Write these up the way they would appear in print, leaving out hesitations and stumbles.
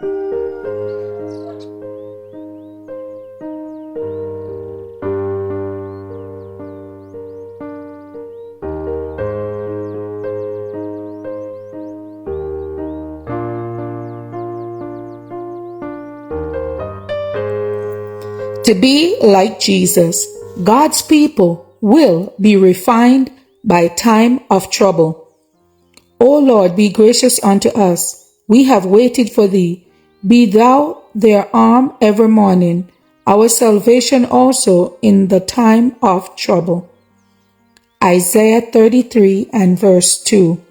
To be like Jesus, God's people will be refined by time of trouble. O Lord, be gracious unto us. We have waited for thee. Be thou their arm every morning, our salvation also in the time of trouble. Isaiah 33 and verse 2.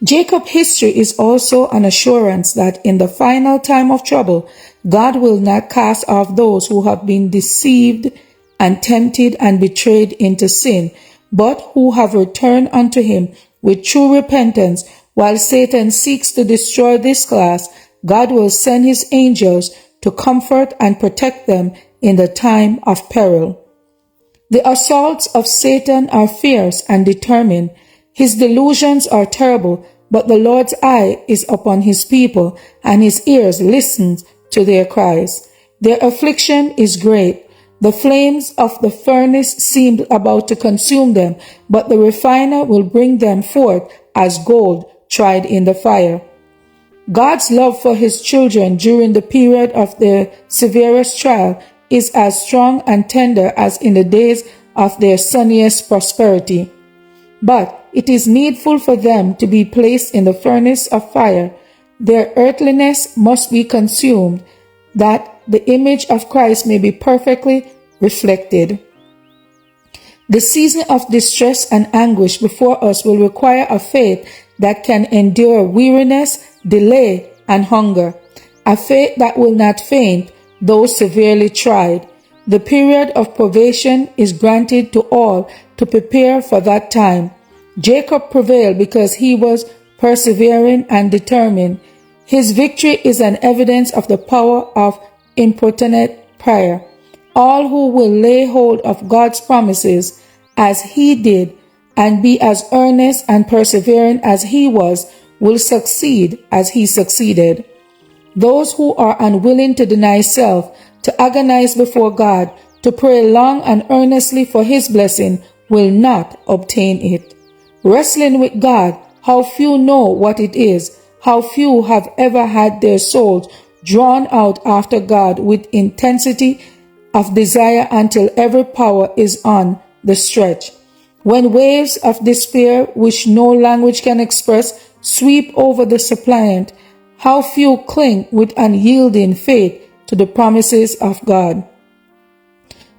Jacob's history is also an assurance that in the final time of trouble, God will not cast off those who have been deceived and tempted and betrayed into sin, but who have returned unto him with true repentance. While Satan seeks to destroy this class, God will send his angels to comfort and protect them in the time of peril. The assaults of Satan are fierce and determined. His delusions are terrible, but the Lord's eye is upon his people, and his ears listen to their cries. Their affliction is great. The flames of the furnace seemed about to consume them, but the refiner will bring them forth as gold tried in the fire. God's love for his children during the period of their severest trial is as strong and tender as in the days of their sunniest prosperity. But it is needful for them to be placed in the furnace of fire. Their earthliness must be consumed, that the image of Christ may be perfectly reflected. The season of distress and anguish before us will require a faith that can endure weariness, delay, and hunger, a faith that will not faint, though severely tried. The period of probation is granted to all to prepare for that time. Jacob prevailed because he was persevering and determined. His victory is an evidence of the power of importunate prayer. All who will lay hold of God's promises as he did and be as earnest and persevering as he was will succeed as he succeeded. Those who are unwilling to deny self, to agonize before God, to pray long and earnestly for his blessing will not obtain it. Wrestling with God, how few know what it is, how few have ever had their souls drawn out after God with intensity of desire until every power is on the stretch. When waves of despair which no language can express sweep over the suppliant, how few cling with unyielding faith to the promises of God.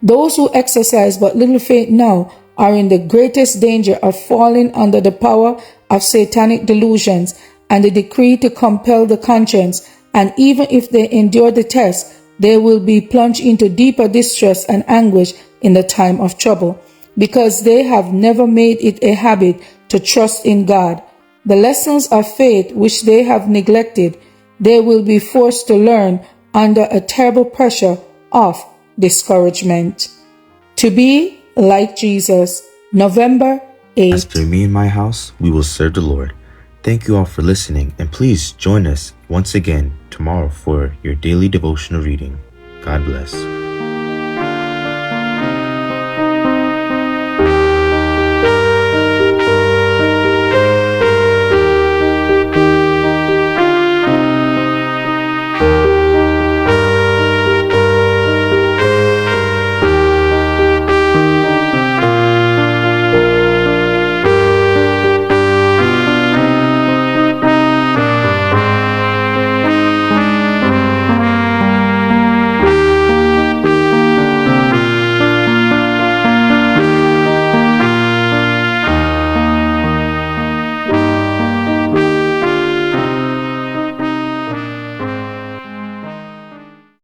Those who exercise but little faith now are in the greatest danger of falling under the power of satanic delusions and the decree to compel the conscience, and even if they endure the test, they will be plunged into deeper distress and anguish in the time of trouble, because they have never made it a habit to trust in God. The lessons of faith which they have neglected, they will be forced to learn under a terrible pressure of discouragement. To be like Jesus, November 8th. As for me and my house, we will serve the Lord. Thank you all for listening, and please join us once again tomorrow for your daily devotional reading. God bless.